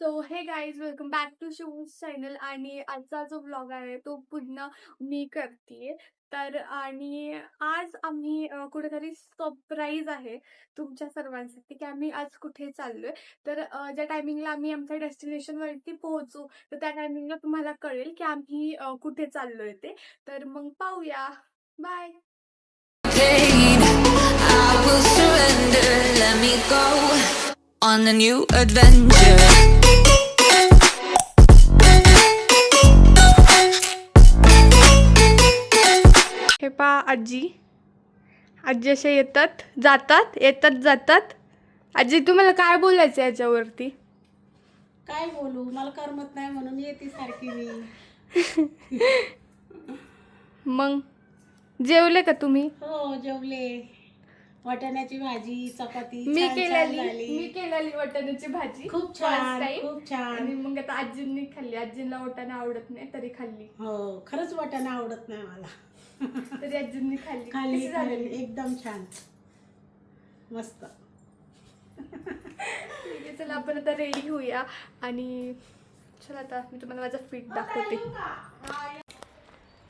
So hey guys welcome back to Shivu's channel. आणि आजचा जो ब्लॉग आहे तो पुन्हा मी करते. तर आणि आज आम्ही कुठेतरी सरप्राईज आहे तुमच्या सर्वांसाठी की आम्ही आज कुठे चाललोय. तर ज्या टायमिंगला आम्ही आमच्या डेस्टिनेशनवरती पोहोचू तर त्या टायमिंगला तुम्हाला कळेल की आम्ही कुठे चाललोय ते. तर मग पाहूया. Bye. I will surrender, let me go on a new adventure. हे पहा आजी अशा येतात जातात. आजी तुम्हाला काय बोलायचं याच्यावरती? काय बोलू, मला करमत नाही म्हणून येते सारखी मी. मग जेवले का तुम्ही? हो जेवले. वाटाण्याची भाजी चपाती मी छान छान केलेली झाली. वाटाण्याची भाजी खूप first छान time. खूप छान. आणि मग आता आजींनी खाल्ली. आजींना वाटाणे आवडत नाही तरी खाल्ली. हो खरंच वाटाणा आवडत नाही मला. तरी आजींनी खाल्ली. खाल्ली कशी झालेली? खाल्ली एकदम छान मस्त. ठीक आहे, चला आपण आता रेडी होऊया. आणि चला आता मी तुम्हाला माझा फिट दाखवते.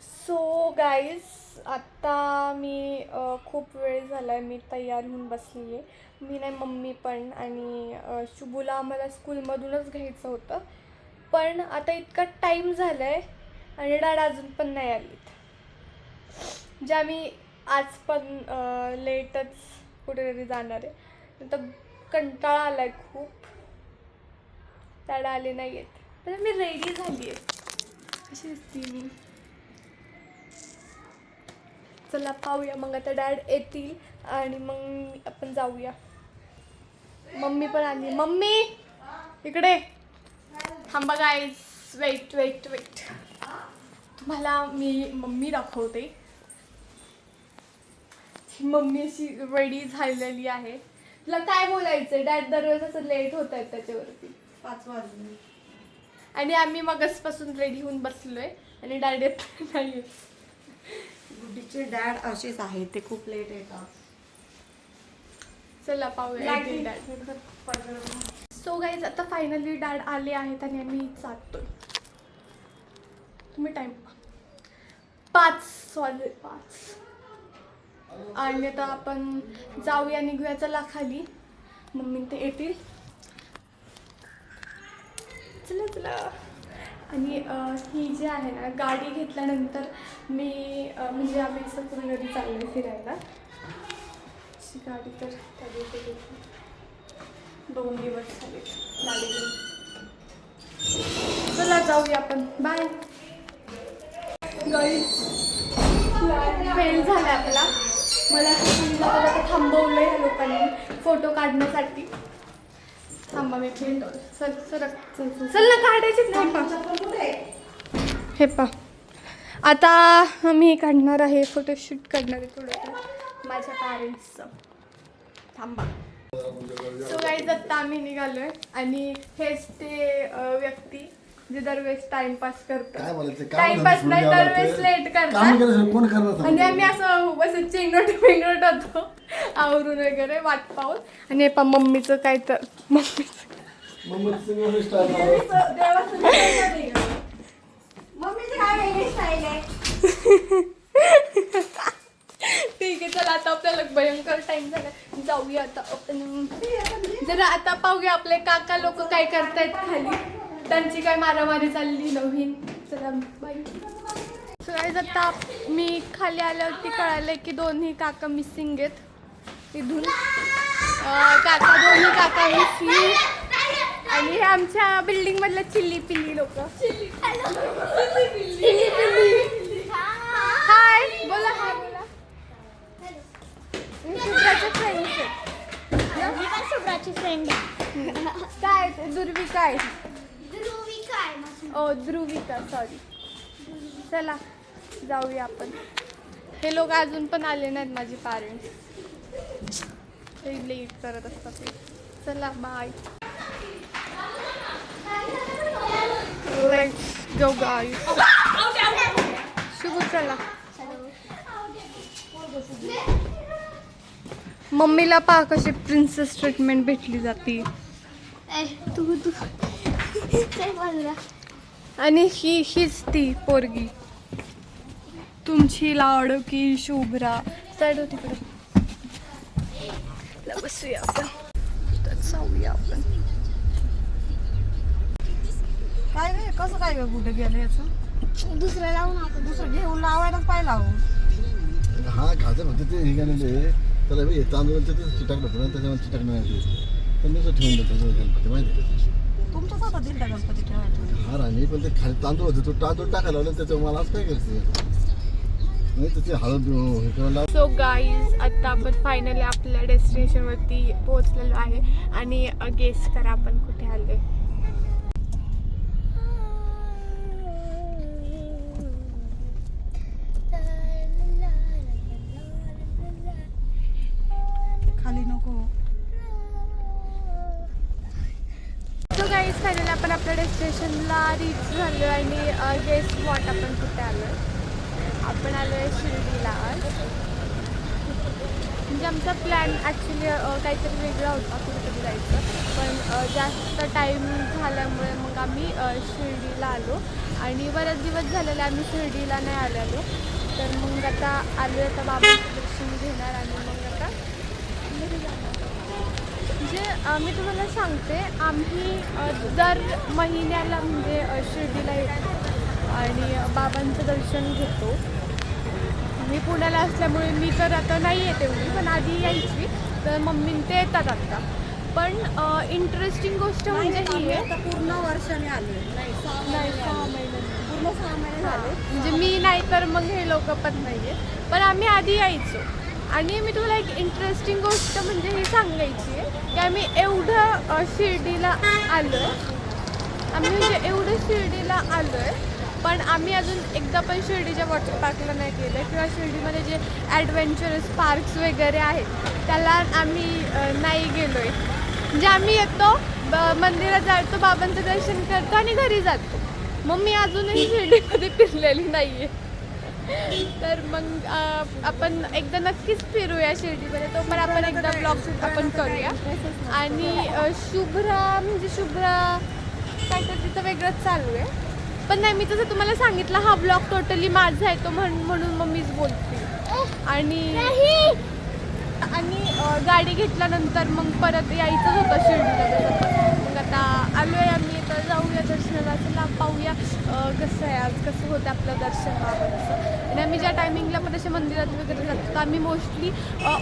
सो गाईज आत्ता मी खूप वेळ झाला आहे मी तयार होऊन बसली आहे. मी नाही मम्मी पण. आणि शुभूला आम्हाला स्कूलमधूनच घ्यायचं होतं पण आता इतका टाईम झाला आहे आणि डॅड अजून पण नाही आलीत. जे आम्ही आज पण लेटच कुठेतरी जाणार आहे. तर कंटाळा आला आहे खूप. डॅड आले नाही आहेत तर मी रेडी झाली आहे. कशी दिसते मी? चला पाहूया. मग आता डॅड येतील आणि मग आपण जाऊया. मम्मी पण आली. मम्मी इकडे थांबा गाईज. वेट तुम्हाला मी मम्मी दाखवते. मम्मी अशी रेडी झालेली आहे. तुला काय बोलायचंय? डॅड दरवेळेस असं लेट होत आहेत त्याच्यावरती. 5 वाजले आणि आम्ही मगचपासून रेडी होऊन बसलोय आणि डॅड येत नाही. गुड्डीचे डॅड असेच आहे, ते खूप लेट येतात. चला पाहूया डॅड. सो गाईज आता फायनली डॅड आले आहेत आणि आम्ही जातोय. तुम्ही टाइम 5 वाजले 5. आणि आता आपण जाऊया निघूया. चला खाली. मम्मी ते येतील. चला. आणि ही जी आहे ना गाडी घेतल्यानंतर मी म्हणजे आम्ही असं पूर्ण घरी चाललोय फिरायला. अशी गाडी तर त्या दिवशी घेतली. 2 दिवस झाले गाडी घेऊन. चला जाऊया आपण. बाय. गाडी फेल झाला आपला. मला आता थांबवलंय ह्या लोकांनी फोटो काढण्यासाठी. थांबा मी फेल. चल ना काढायचीच नाही. हे पा आता मी काढणार आहे फोटोशूट करणार आहे थोडं माझ्या पॅरेंट्सचं. थांबा. सो गाईज आत्ता आम्ही निघालोय आणि हेच ते व्यक्ती जे दरवेळेस टाइमपास करतात. टाइमपास नाही दरवेळेस लेट करतात. आणि आम्ही असं चेंगट होतो आवरून वगैरे वाट पाहून. आणि पा मम्मीचं काय तर मम्मीचं ठीक आहे. चला आता आपल्याला भयंकर टाइम झाला. जाऊया आता आपण जरा. आता पाहूया आपले काका लोक काय करतायत खाली. त्यांची काय मारामारी चालली नवीन. चला बाय. सगळ्यात आता मी खाली आल्यावरती कळालं की दोन्ही काका मिसिंग आहेत इथून. दोन्ही काका मिसिंग. आणि हे आमच्या बिल्डिंग मधल्या चिल्ली पिल्ली लोक. हाय बोला. हाय बोला. शुभ्राचे फ्रेंड्स आहेत. शुभ्राची फ्रेंड काय ते ध्रुविका आहे. ध्रुविका ध्रुविका सॉरी. चला जाऊया आपण. हे लोक अजून पण आले नाहीत माझे पॅरेंट्स. ते लेट करत असतात. चला बाय. Let's go guys. शुभ चला. मम्मीला पहा कशी प्रिन्सेस ट्रीटमेंट भेटली जाते. तू आणि हीच ती पोरगी तुमची लाडकी शुभ्रा. चढ तिकडे बसूया आपण, जाऊया आपण. काय रे कसं काय ग कुठे गेलं याचं? दुसरं लावून आपण दुसरं घेऊन लावायलाच पाहिजे लावून. हा घातलं फक्त ते हे गेलेले त्याला बी तांदूळ ते चिटाकलं होतं ना त्याच्यावर चिटाकणं नाही पण नुसतं ठेवून देतो गणपती माहिती आहे. तुमच्याच हातात दिलता गणपती ठेवायला. हा राणी पण ते खाली तांदूळ होते तो तांदूळ टाकायला लावलं त्याच्यावर मला असं काय करते नाही तर ते हळद हे करायला. सो गाईज आता आपण फायनली आपल्या डेस्टिनेशनवरती पोहोचलेलो आहे आणि गेस करा आपण कुठे आलोय. खाली नको. सो गाईज फायनली आपण आपल्या डेस्टिनेशनला रीच झालो आणि गेस स्पॉट आपण कुठे आलोय. आपण आलोय शिर्डीला आज. म्हणजे आमचा प्लॅन ॲक्च्युली काहीतरी वेगळा होता कुठेतरी जायचं, पण जास्त टाईम झाल्यामुळे मग आम्ही शिर्डीला आलो आणि बरेच दिवस झालेले आम्ही शिर्डीला नाही आलेलो. तर मग आता आलो आहे, आता बाबांचं दर्शन घेणार आणि मग आता घरी जाणार. म्हणजे मी तुम्हाला सांगते आम्ही दर महिन्याला म्हणजे शिर्डीला येतो आणि बाबांचं दर्शन घेतो. मी पुण्याला असल्यामुळे मी तर आता नाही येते एवढी, पण आधी यायची. तर मम्मी ते येतात आता. पण इंटरेस्टिंग गोष्ट म्हणजे ही आहे आता पूर्ण वर्षाने आले. नाही 6 महिने पूर्ण 6 महिने झाले. म्हणजे मी नाही तर मग हे लोक पण नाही आहे, पण आम्ही आधी यायचो. आणि मी तुम्हाला एक इंटरेस्टिंग गोष्ट म्हणजे ही सांगायची आहे की आम्ही एवढं शिर्डीला आलो आहे, आम्ही म्हणजे एवढं शिर्डीला आलो आहे, पण आम्ही अजून एकदा पण शिर्डीच्या वॉटर पार्कला नाही गेलो किंवा शिर्डीमध्ये जे ॲडव्हेंचरस पार्क्स वगैरे आहेत त्याला आम्ही नाही गेलो आहे. म्हणजे आम्ही येतो मंदिरात जातो, बाबांचं दर्शन करतो आणि घरी जातो. मग मी अजूनही शिर्डीमध्ये फिरलेली नाही आहे. तर मग आपण एकदा नक्कीच फिरूया शिर्डीमध्ये. तो पण आपण एकदा ब्लॉग आपण करूया. आणि शुभ्रा काय तर तिचं वेगळंच चालू आहे. पण नाही, मी तसं तुम्हाला सांगितलं हा ब्लॉग टोटली माझा आहे तो म्हणून मग मीच बोलते. आणि गाडी घेतल्यानंतर मग परत यायचं होतं शिर्डीला. मग आता आलो आहे आम्ही, तर जाऊया दर्शनाला. चला पाहूया कसं आहे आज, कसं होतं आपलं दर्शन बाबांचं. आणि आम्ही ज्या टायमिंगला पण अशा मंदिरात वगैरे जातो तर आम्ही मोस्टली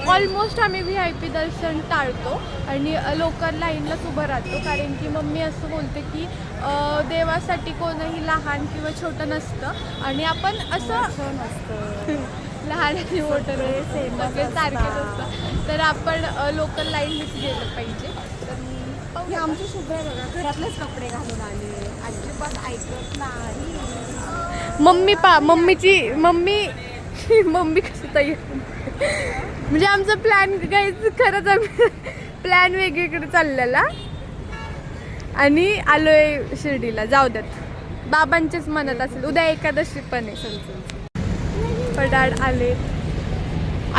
ऑलमोस्ट आम्ही VIP दर्शन टाळतो आणि लोकल लाईनलाच उभं राहतो. कारण की मम्मी असं बोलते की देवासाठी कोणही लहान किंवा छोटं नसतं आणि आपण असं लहान आणि मोठं सगळे सारखेच असतं. तर आपण लोकल लाईननीच गेलं पाहिजे. तर आमची शुभ्र बघा घरातलेच कपडे घालून आले, अजिबात ऐकत नाही. मम्मी कशी तयार. म्हणजे आमचा प्लॅन काय खरंच आम्ही प्लॅन वेगळीकडे चाललेला आणि आलोय शिर्डीला. जाऊ देत, बाबांचेच म्हणत असेल. उद्या एकादशी पण आहे. पडाड आले,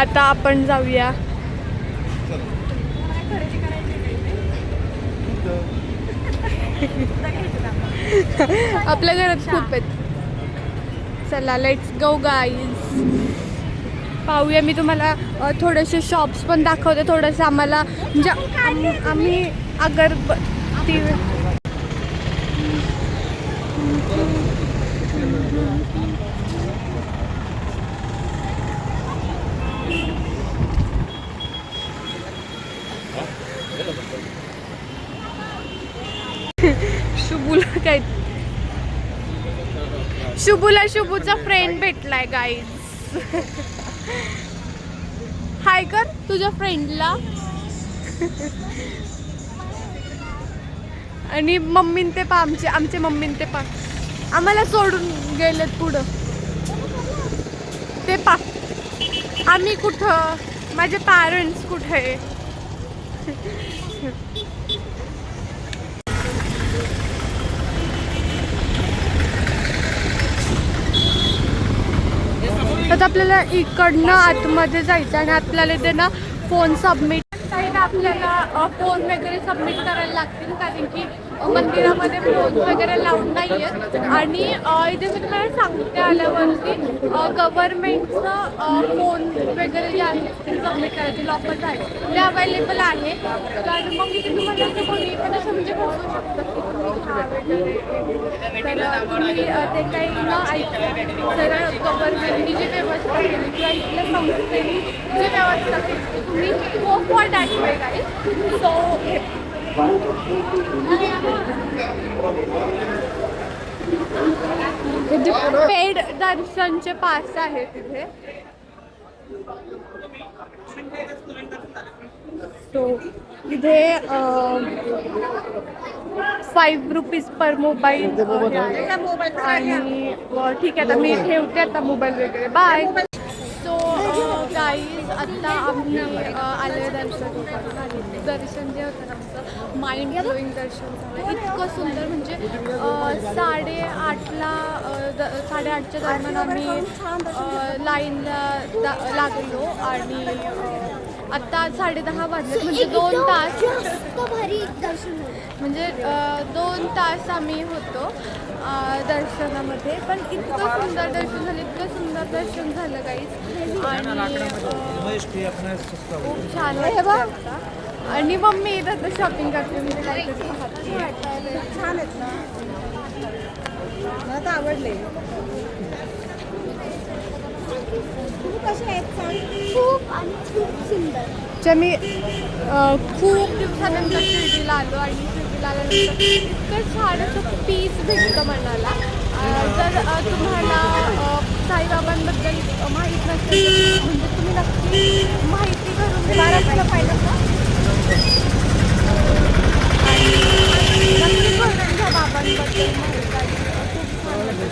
आता आपण जाऊया. आपल्या घरात खूप आहेत. चला लेट्स गो गाईज. पाहूया. मी तुम्हाला थोडेसे शॉप्स पण दाखवते. थोडंसं आम्हाला म्हणजे आम्ही अगरबत्ती शुभूचा फ्रेंड भेटलाय गाईज. हाय कर तुझ्या फ्रेंडला. आणि मम्मीन ते पा आमचे मम्मीन ते पा आम्हाला सोडून गेलेत पुढं. ते पा आम्ही कुठं, माझे पॅरेंट्स कुठे. तर आपल्याला इकडनं आतमध्ये जायचं आणि आपल्याला इथे ना फोन सबमिट आपल्याला फोन वगैरे सबमिट करायला लागतील. कारण की मंदिरामध्ये फोन वगैरे लावून नाही आहेत. आणि इथे मी तुम्हाला सांगते आल्यावरती गव्हर्नमेंटचं फोन वगैरे जे आहे ते सबमिट करायचे लॉकर्स आहेत ते अवेलेबल आहे. तर मग इथे तुम्हाला इथे कोणी पण असं म्हणजे बसू शकतं की तुम्ही घ्या वगैरे. तर तुम्ही ते काही न ऐकता सरळ गव्हर्नमेंटनी जी व्यवस्था केली किंवा इथल्या संस्थेने जी व्यवस्था केली ती तुम्ही go for that way guys. So paid दर्शनचे पास आहे तिथे. सो इथे 5 रुपीज पर मोबाईल आणि ठीक आहे. आता मी ठेवते आता मोबाईल वगैरे. बाय. सो गाईज आता आम्ही आले दर्शन करून आणि दर्शन जे होतं आमचं माइंड ब्लोईंग दर्शन झालं. इतकं सुंदर म्हणजे 8:30च्या दरम्यान आम्ही लाईनला लागलो आणि आत्ता 10:30 वाजले म्हणजे 2 तास भारी दर्शन म्हणजे 2 तास आम्ही होतो दर्शनामध्ये. पण इतकं सुंदर दर्शन झालं, इतकं सुंदर दर्शन झालं काहीच. आणि खूप छान वाटतं. आणि मम्मी इथं शॉपिंग करते म्हणजे काहीतरी छान आहेत ना, मला तर आवडले. कसे आहेत सांग. खूप आणि खूप सुंदर. मी खूप दिवसानंतर शिर्डीला आलो आणि शिर्डीला आल्यानंतर इतकं छान असं पीस भेटतं मनाला. जर तुम्हाला साईबाबांबद्दल माहीत नसेल म्हणजे तुम्ही नक्की माहिती करून घ्या. पाहिलं का आणि नक्की करून घ्या बाबांबद्दल माहिती आणि खूप छान वाटतं.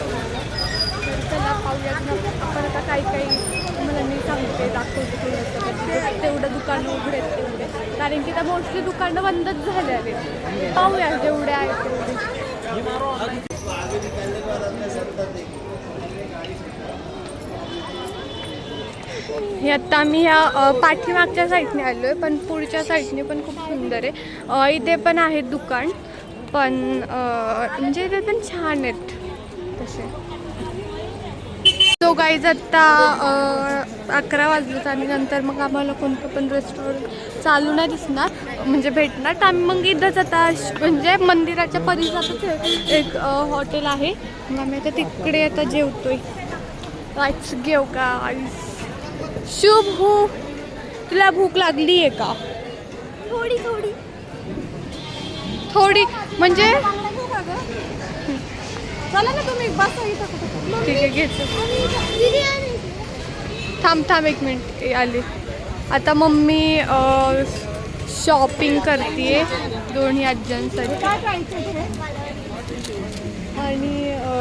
तर चला पाहूयात आपण आता काही तुम्हाला मी सांगते दाखवते थोडंसं. तेवढं दुकानं उघडे आहेत तेवढे, कारण की त्या मोस्टली दुकानं बंदच झाले आहेत. पाहूया जेवढे आहेत तेवढे. हे आत्ता आम्ही ह्या पाठीमागच्या साईडने आलो आहे, पण पुढच्या साईडने पण खूप सुंदर आहे. इथे पण आहेत दुकान, पण म्हणजे इथे पण छान आहेत तसे. तो गाईज आत्ता 11 वाजलेत आणि नंतर मग आम्हाला कोणतं पण रेस्टॉरंट चालू नाही दिसणार म्हणजे भेटणार. तर आम्ही मग इथंच आता म्हणजे मंदिराच्या परिसरातच एक हॉटेल आहे. मग आम्ही आता तिकडे आता जेवतोय. काहीच घेऊ का शुभ हो, तुला भूक लागली आहे का? थोडी थोडी थोडी म्हणजे चला ना तुम्ही बस इथं. ठीक आहे घ्यायचं. बिर्याणी. थांब 1 मिनिट आली. आता मम्मी शॉपिंग करते दोन्ही आज्यांसाठी. काय पाहिजे आणि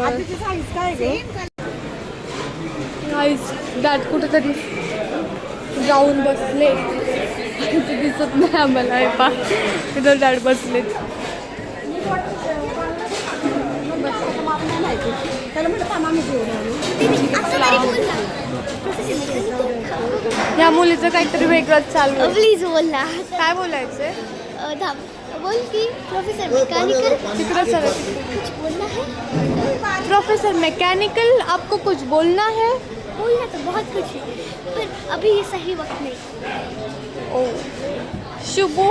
आधीची साईज काय ग? दाट कुठंतरी जाऊन बसले ते दिसत नाही आम्हाला. आहे पा तिथं दाट बसलेत. त्याला म्हणलं थांबा मी घेऊन आलो. ह्या मुलीचं काहीतरी वेगळंच चालू आहे. प्लीज बोल ना. काय बोलायचंय? बोल की प्रोफेसर मैकेनिकल तिकडं चला. कुछ बोलना है. प्रोफेसर मैकेनिकल आपको कुछ बोलना है? बोलना तो बहुत कुछ है पर अभी ये सही वक्त नहीं. ओ शुभू,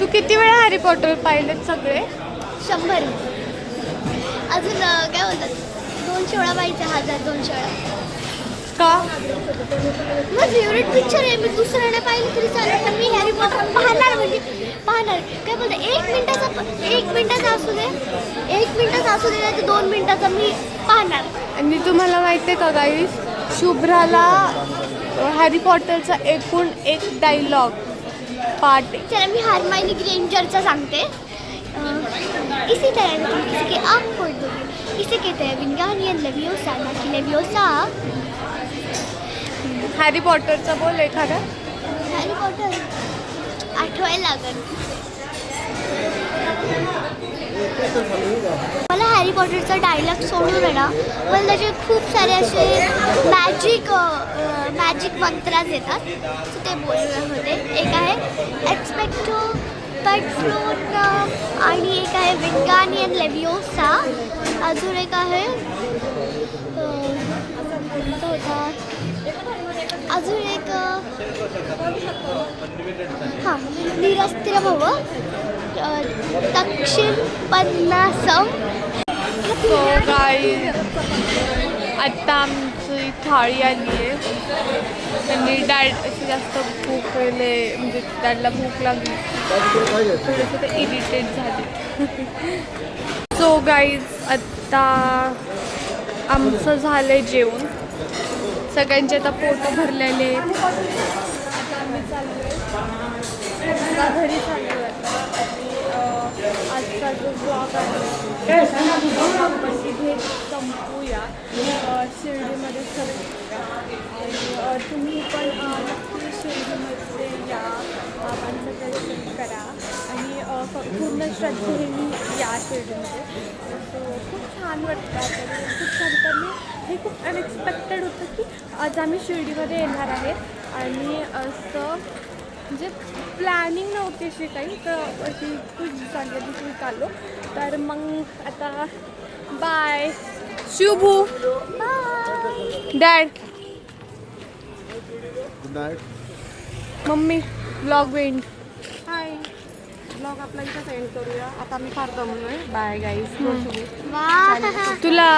तू किती वेळा हॅरी पॉटर पाहिलेत सगळे? 100. अजून काय बोलतात 200 वेळा पाहिजे. 1200 वेळा. का? माझा फेवरेट पिक्चर आहे. मी दुसरं नाही पाहिलं तरी चालेल पण मी हॅरी पॉटर पाहणार म्हणजे पाहणार. काय बोलतात 1 मिनिटाचा असू दे 1 मिनिटाचा असू दे नाही तर 2 मिनिटाचा मी पाहणार. आणि तुम्हाला माहिती आहे का गाईस, शुभ्राला हॅरी पॉटरचा एकूण एक डायलॉग पाठ आहे. चला मी हरमाइनी ग्रेंजरचा सांगते. इसी तरह तुम किसी की आँख फोड़ दोगे, इसे कहते हैं विंगानियन लेवियोसा ना कि लेवियोसा. हॅरी पॉटरचा बोल एखादा. हॅरी पॉटर आठवायला लागेल मला. हॅरी पॉटरचा डायलॉग सोडून आहे ना मला त्याचे खूप सारे असे मॅजिक मंत्राज येतात. तर ते बोलले होते. एक आहे एक्सपेक्टो पेट्रोन आणि एक आहे विंगानियन लेविओसा. अजून एक आहे कोणता होता, अजून एक हां निरस्त्रभव दक्षिण पन्नासम. सो गाईज आत्ता आमची थाळी आली आहे आणि डॅड अशी जास्त भूक आहे, म्हणजे डॅडला भूक लागली, काय घ्यायचं थोडंसं ते इरिटेट झाले. सो गाईज आत्ता आमचं झालं आहे जेवण, सगळ्यांचे आता पोटं भरलेले आहेत. आता आम्ही चाललो आहे, आता घरी चाललो आहे आता. आणि आजचा जो ब्लॉग आहे आपण इथे संपूया. शिर्डीमध्ये सर आणि तुम्ही पण नक्की शिर्डीमध्ये या, बाबांचं दर्शन करा आणि पूर्ण श्रद्धेने या शिर्डीमध्ये. सो खूप छान वाटतं आणि खूप छान. तर हे खूप अनएक्सपेक्टेड होतं की आज आम्ही शिर्डीमध्ये येणार आहे आणि असं म्हणजे प्लॅनिंग नव्हती अशी काही, तर अशी खूप चांगली ट्रिप आलो. तर मग आता bye Shubhu, dad, good night. Mummy. Blog वेंड. हाय, ब्लॉग आपला इथं सेंड करूया. आता मी फार दमलोय. Bye guys. तुला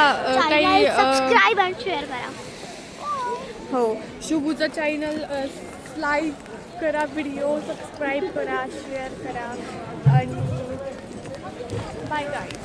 काही सबस्क्राईब आणि शेअर करा. हो, शुभूचं चॅनल लाईक करा, व्हिडिओ सबस्क्राईब करा, शेअर करा आणि बाय गाईज.